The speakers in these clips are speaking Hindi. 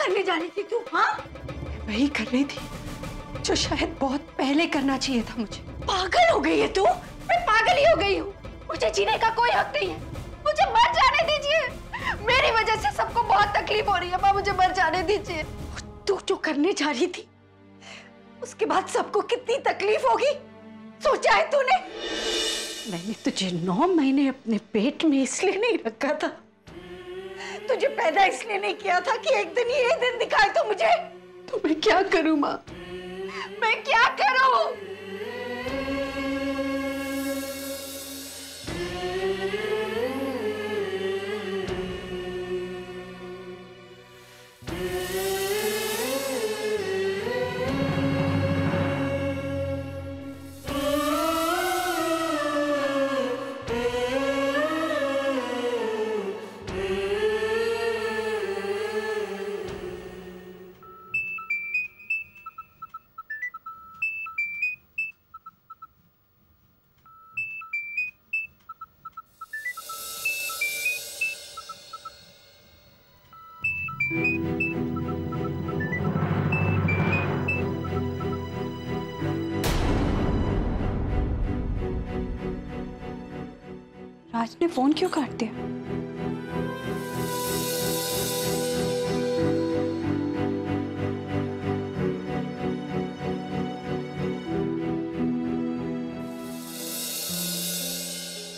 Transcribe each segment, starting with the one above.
करने जा रही थी तू? हाँ, वही कर रही थी जो शायद बहुत पहले करना चाहिए था मुझे। पागल हो गई है तू? मैं पागल ही हो गई हूँ। मुझे जीने का कोई हक नहीं है, मुझे मर जाने दीजिए। मेरी वजह से सबको बहुत तकलीफ हो रही है माँ, मुझे मर जाने दीजिए। तू जो करने जा रही थी उसके बाद सबको कितनी तकलीफ होगी सोचा है तूने? मैंने तुझे 9 महीने अपने पेट में इसलिए नहीं रखा था, तुझे पैदा इसलिए नहीं किया था कि एक दिन ये दिन दिखाए तो मुझे। तो मैं क्या करूं माँ, मैं क्या करूं? राज ने फोन क्यों काट दिया?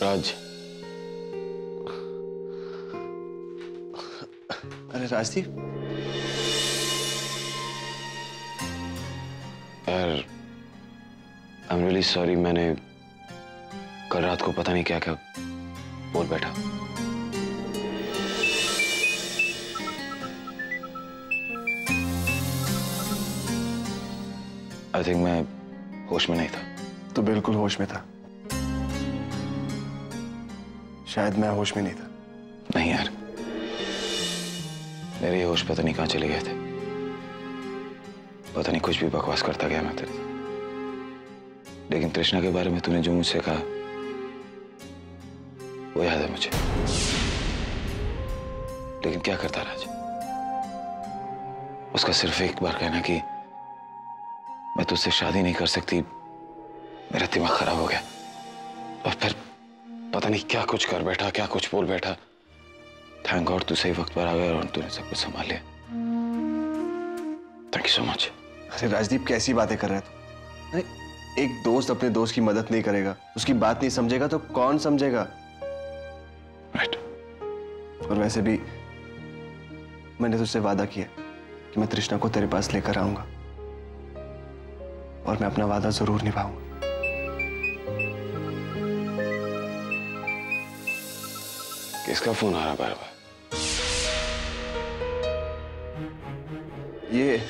राज, अरे राजदीप यार, आई एम रियली सॉरी। मैंने कल रात को पता नहीं क्या क्या बोल बैठा। आई थिंक मैं होश में नहीं था। तो बिल्कुल होश में था। शायद मैं होश में नहीं था। नहीं यार, मेरे होश पता नहीं कहाँ चले गए थे। पता नहीं कुछ भी बकवास करता गया मैं तेरे से। लेकिन तृष्णा के बारे में तूने जो मुझसे कहा वो याद है मुझे। लेकिन क्या करता राज, उसका सिर्फ एक बार कहना कि मैं तुझसे शादी नहीं कर सकती, मेरा दिमाग खराब हो गया। और फिर पता नहीं क्या कुछ कर बैठा, क्या कुछ बोल बैठा। थैंक गॉड तू सही वक्त पर आ गया और तूने सब कुछ संभाल लिया। Thank you so much. अरे राजदीप, कैसी बातें कर रहे तू? एक दोस्त अपने दोस्त की मदद नहीं करेगा, उसकी बात नहीं समझेगा तो कौन समझेगा? राइट। और वैसे भी मैंने तुझसे वादा किया कि मैं तृष्णा को तेरे पास लेकर आऊंगा और मैं अपना वादा जरूर निभाऊंगा। किसका फोन आ रहा बार बार? ये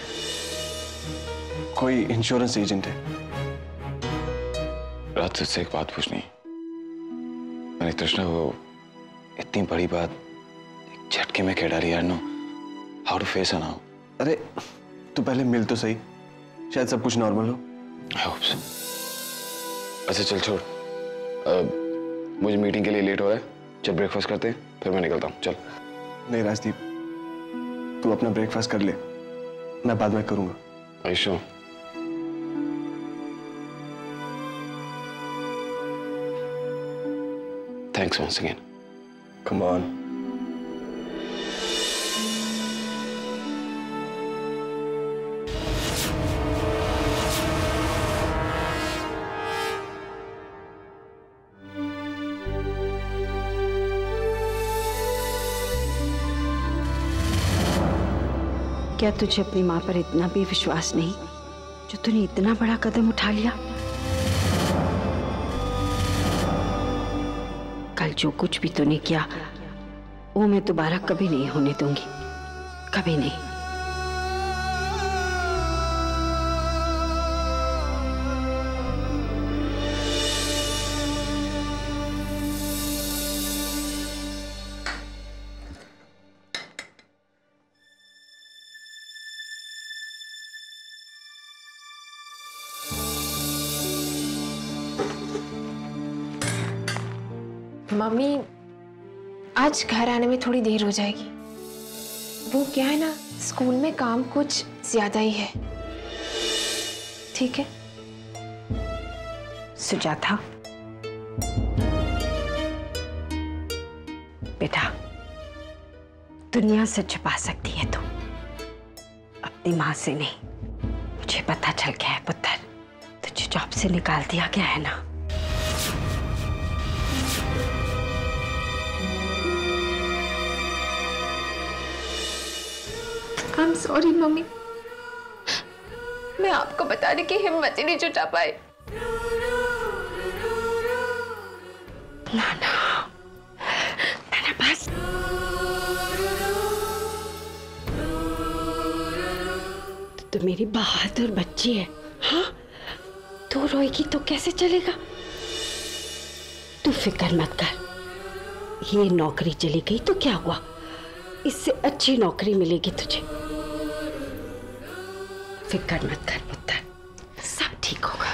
कोई इंश्योरेंस एजेंट है। रात तुझसे एक बात पूछनी। मैंने तृष्णा को इतनी बड़ी बात एक झटके में कह डाली यार। नो हाउ टू फेस है नाउ। अरे तू पहले मिल तो सही, शायद सब कुछ नॉर्मल हो। I hope so. अच्छा चल छोड़, मुझे मीटिंग के लिए लेट हो रहा है। चल ब्रेकफास्ट करते हैं फिर मैं निकलता हूँ। चल। नहीं राजदीप, तू अपना ब्रेकफास्ट कर ले, मैं बाद में करूंगा। Are you sure? Thanks once again. Come on. क्या तुझे अपनी माँ पर इतना भी विश्वास नहीं जो तूने इतना बड़ा कदम उठा लिया? कल जो कुछ भी तूने किया वो मैं दोबारा कभी नहीं होने दूंगी, कभी नहीं। मम्मी आज घर आने में थोड़ी देर हो जाएगी। वो क्या है ना, स्कूल में काम कुछ ज्यादा ही है। ठीक है सुजाता, बेटा दुनिया से छुपा सकती है तू, अपनी माँ से नहीं। मुझे पता चल गया है पुत्र, तुझे जॉब से निकाल दिया गया है ना। I'm sorry मम्मी, मैं आपको बताने की हिम्मत ही नहीं जुटा पाई। नाना बस। तो मेरी बहादुर बच्ची है। हाँ, तू रोएगी तो कैसे चलेगा? तू फिक्र मत कर, ये नौकरी चली गई तो क्या हुआ, इससे अच्छी नौकरी मिलेगी तुझे। फिक्र मत कर पुत्र, सब ठीक होगा।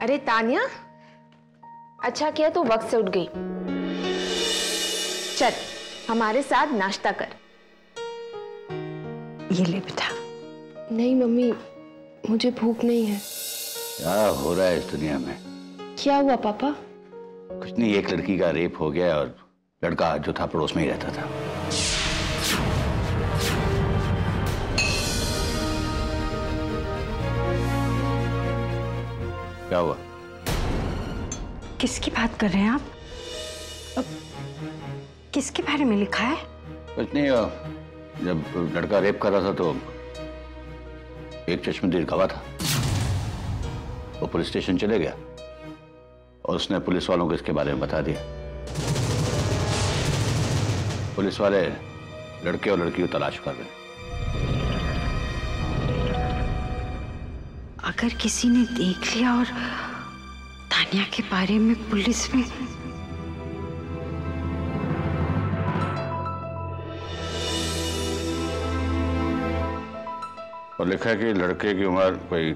अरे तानिया, अच्छा किया तू वक्त से उठ गई। चल हमारे साथ नाश्ता कर। ये ले बेटा। नहीं मम्मी, मुझे भूख नहीं है। क्या हो रहा है इस दुनिया में? क्या हुआ पापा? कुछ नहीं, एक लड़की का रेप हो गया और लड़का जो था पड़ोस में ही रहता था। क्या हुआ? किसकी बात कर रहे हैं आप? अब किसके बारे में लिखा है? कुछ नहीं, जब लड़का रेप कर रहा था तो एक चश्मदीद गवाह था, वो पुलिस स्टेशन चले गया और उसने पुलिस वालों को इसके बारे में बता दिया। पुलिस वाले लड़के और लड़की को तलाश कर रहे हैं। अगर किसी ने देख लिया और तानिया के बारे में पुलिस में, और लिखा है कि लड़के की उम्र कोई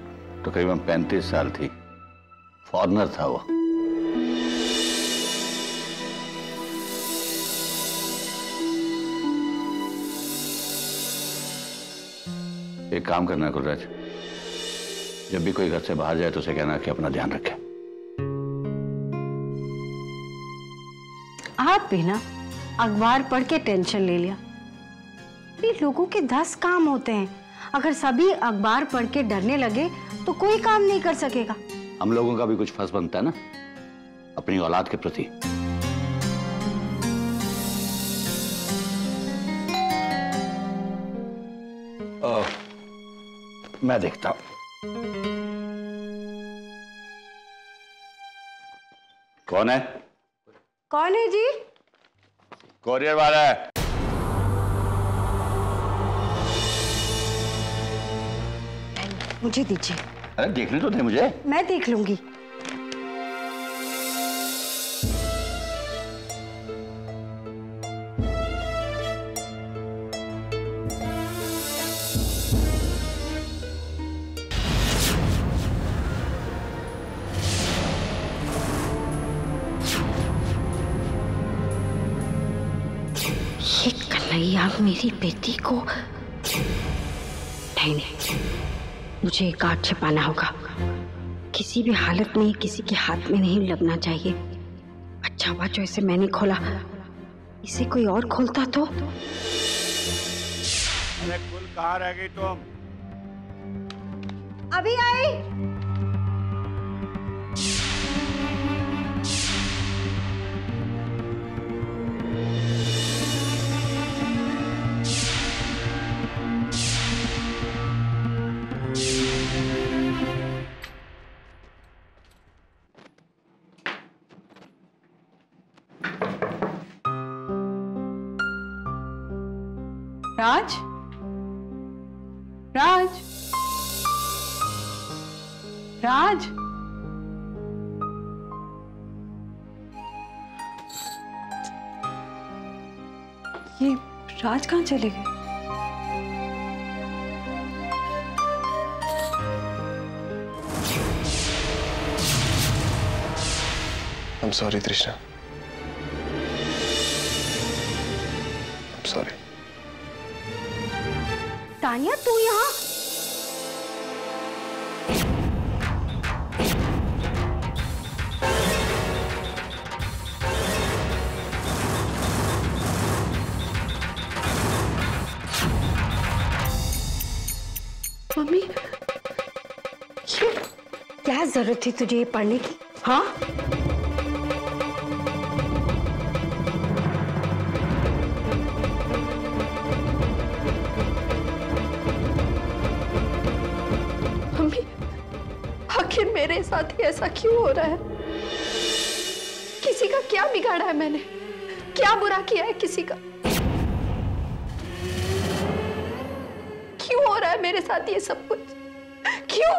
तकरीबन 35 साल थी, फॉरेनर था वो। एक काम करना गुरुराज, जब भी कोई घर से बाहर जाए तो उसे कहना कि अपना ध्यान रखे। आप भी ना अखबार पढ़ के टेंशन ले लिया। ये लोगों के 10 काम होते हैं, अगर सभी अखबार पढ़ के डरने लगे तो कोई काम नहीं कर सकेगा। हम लोगों का भी कुछ फर्ज बनता है ना अपनी औलाद के प्रति। मैं देखता हूं कौन है। कौन है जी? कोरियर वाला है। मुझे दीजिए। अरे देखने तो दे मुझे। मैं देख लूंगी। ये कन्हैया मेरी बेटी को नहीं, मुझे एक आग छिपाना होगा। किसी भी हालत में किसी के हाथ में नहीं लगना चाहिए। अच्छा हुआ जो इसे मैंने खोला, इसे कोई और खोलता तो। अरे कुल कहाँ रह गई तुम? अभी आई। राज, राज, राज, ये राज कहाँ चले गए? I'm sorry, तृष्णा। I'm sorry। तानिया तू यहाँ? मम्मी, क्या जरूरत थी तुझे ये पढ़ने की? हाँ, मम्मी, आखिर मेरे साथ ही ऐसा क्यों हो रहा है? किसी का क्या बिगाड़ा है मैंने? क्या बुरा किया है किसी का? क्यों हो रहा है मेरे साथ ये सब कुछ? क्यों?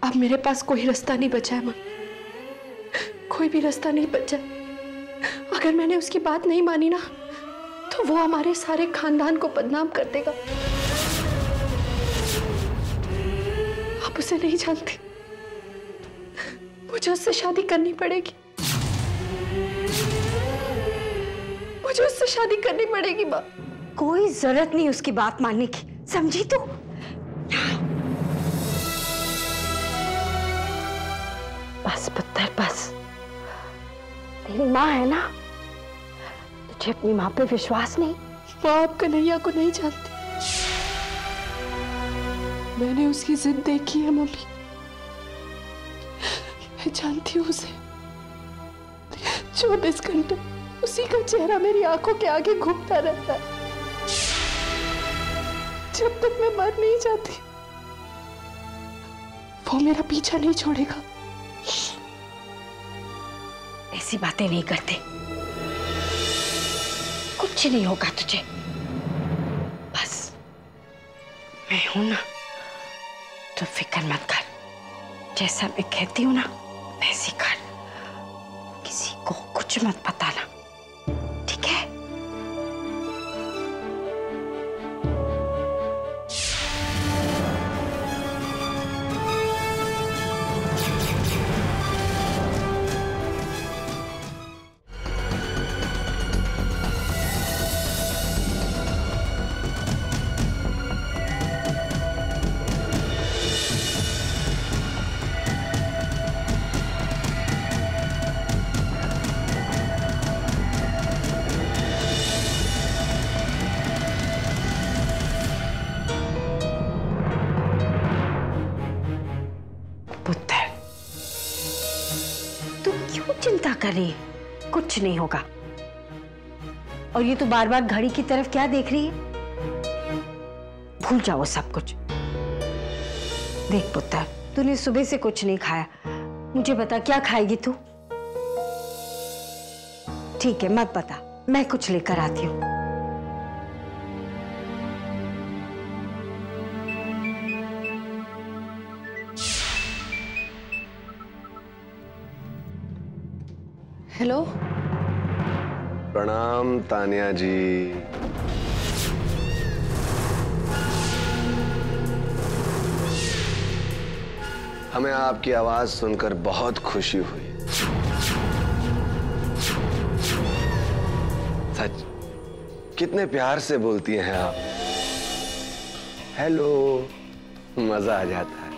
अब मेरे पास कोई रास्ता नहीं बचा है मम्मी, कोई भी रास्ता नहीं बचा। अगर मैंने उसकी बात नहीं मानी ना, तो वो हमारे सारे खानदान को बदनाम कर देगा। आप उसे नहीं जानते, मुझे उससे शादी करनी पड़ेगी, मुझे उससे शादी करनी पड़ेगी माँ। कोई जरूरत नहीं उसकी बात मानने की, समझी तू? बस पुत्र बस, तेरी माँ है ना, तुझे अपनी माँ पे विश्वास नहीं? माँ आप कन्हैया को नहीं जानती, मैंने उसकी जिद देखी है मम्मी, मैं जानती हूँ उसे। 24 घंटे उसी का चेहरा मेरी आंखों के आगे घूमता रहता है। जब तक मैं मर नहीं जाती, वो मेरा पीछा नहीं छोड़ेगा। ऐसी बातें नहीं करते, कुछ नहीं होगा तुझे। बस मैं हूं ना, तो फिक्र मत कर। जैसा मैं कहती हूं ना वैसे कर, किसी को कुछ मत बताना, ठीक है? पुत्र, तू क्यों चिंता कर रही है? कुछ नहीं होगा। और ये तू बार बार घड़ी की तरफ क्या देख रही है? भूल जाओ सब कुछ। देख पुत्र, तूने सुबह से कुछ नहीं खाया, मुझे बता क्या खाएगी तू? ठीक है मत बता, मैं कुछ लेकर आती हूँ। हेलो, प्रणाम तानिया जी। हमें आपकी आवाज सुनकर बहुत खुशी हुई। सच, कितने प्यार से बोलती हैं आप। हेलो, मजा आ जाता है।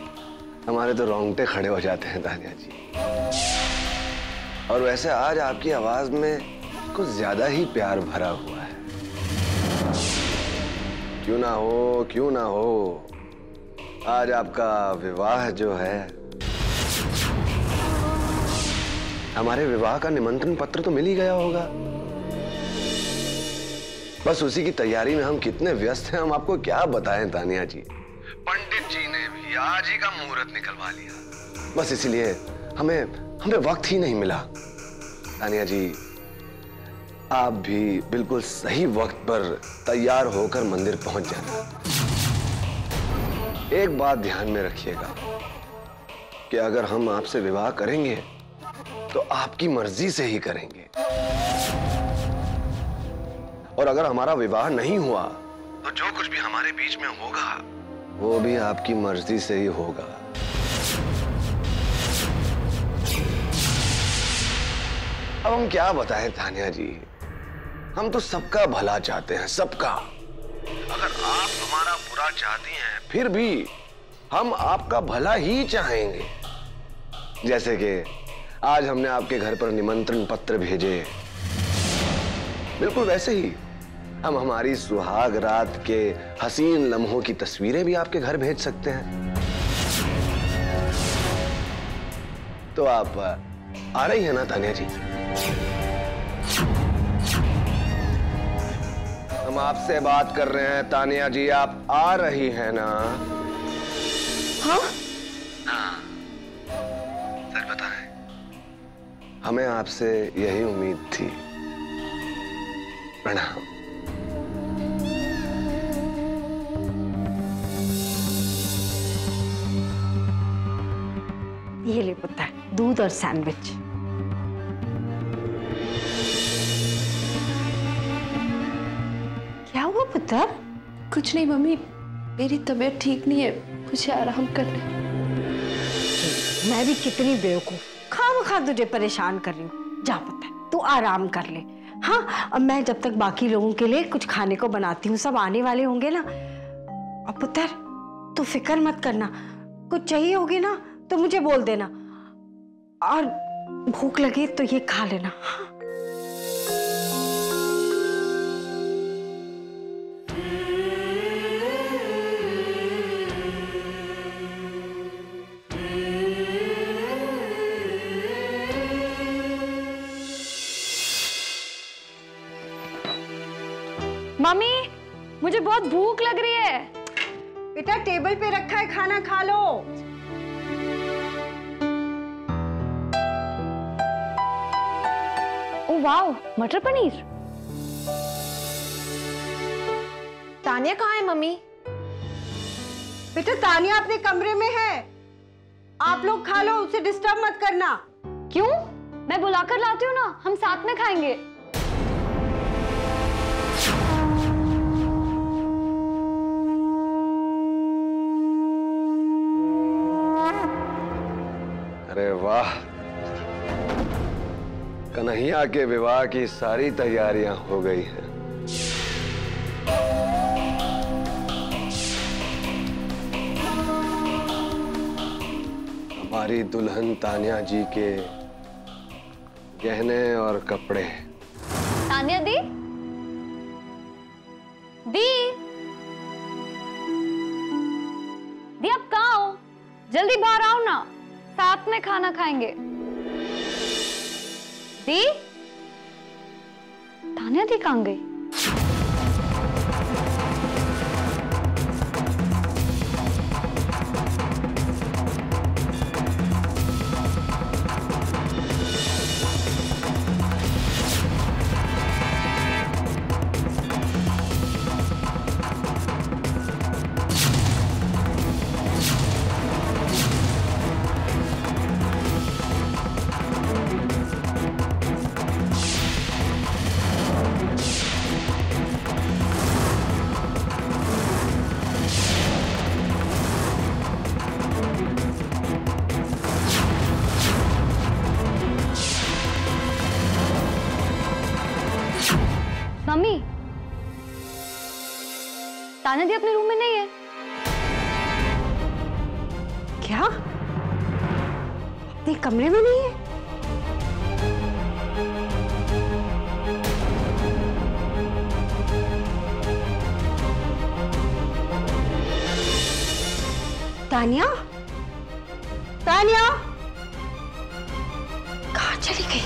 हमारे तो रोंगटे खड़े हो जाते हैं तानिया जी। और वैसे आज आपकी आवाज में कुछ ज्यादा ही प्यार भरा हुआ है। क्यों ना हो, क्यों ना हो, आज आपका विवाह जो है, हमारे विवाह का निमंत्रण पत्र तो मिल ही गया होगा। बस उसी की तैयारी में हम कितने व्यस्त हैं, हम आपको क्या बताएं तानिया जी। पंडित जी ने भी आज ही का मुहूर्त निकलवा लिया। बस इसलिए हमें वक्त ही नहीं मिला। तानिया जी, आप भी बिल्कुल सही वक्त पर तैयार होकर मंदिर पहुंच जाना। एक बात ध्यान में रखिएगा कि अगर हम आपसे विवाह करेंगे तो आपकी मर्जी से ही करेंगे, और अगर हमारा विवाह नहीं हुआ तो जो कुछ भी हमारे बीच में होगा वो भी आपकी मर्जी से ही होगा। अब हम क्या बताएं तानिया जी, हम तो सबका भला चाहते हैं, सबका। अगर आप हमारा बुरा चाहती हैं, फिर भी हम आपका भला ही चाहेंगे। जैसे कि आज हमने आपके घर पर निमंत्रण पत्र भेजे, बिल्कुल वैसे ही हम हमारी सुहाग रात के हसीन लम्हों की तस्वीरें भी आपके घर भेज सकते हैं। तो आप आ रही हैं ना तानिया जी? हम आपसे बात कर रहे हैं तानिया जी, आप आ रही हैं ना? हाँ? सच बताएं, हमें आपसे यही उम्मीद थी। प्रणाम। ये ले पुत्र, दूध और सैंडविच। क्या हुआ पुत्र? कुछ नहीं मम्मी, मेरी तबीयत ठीक नहीं है, मुझे आराम करना। मैं भी कितनी बेवकूफ, खामखा तुझे परेशान कर रही हूँ। जा पुत्र, तू आराम कर ले। हाँ, अब मैं जब तक बाकी लोगों के लिए कुछ खाने को बनाती हूँ, सब आने वाले होंगे ना। अब पुत्र तू फिक्र मत करना, कुछ चाहिए होगी ना तो मुझे बोल देना, और भूख लगे तो ये खा लेना। हाँ? मम्मी, मुझे बहुत भूख लग रही है। बेटा टेबल पे रखा है, खाना खा लो। ओ वाओ, मटर पनीर। तानिया कहाँ है मम्मी? बेटा तानिया अपने कमरे में है, आप लोग खा लो, उसे डिस्टर्ब मत करना। क्यों? मैं बुलाकर लाती हूँ ना, हम साथ में खाएंगे। अरे वाह, कन्हैया के विवाह की सारी तैयारियां हो गई हैं। हमारी दुल्हन तानिया जी के गहने और कपड़े। तानिया दी, दी, दी आप कहाँ हो? जल्दी बाहर आओ ना, साथ में खाना खाएंगे। दी, तानिया दी कहाँ गई? मम्मी, तानिया दी अपने रूम में नहीं है। क्या? अपने कमरे में नहीं है? तानिया, तानिया कहाँ चली गई?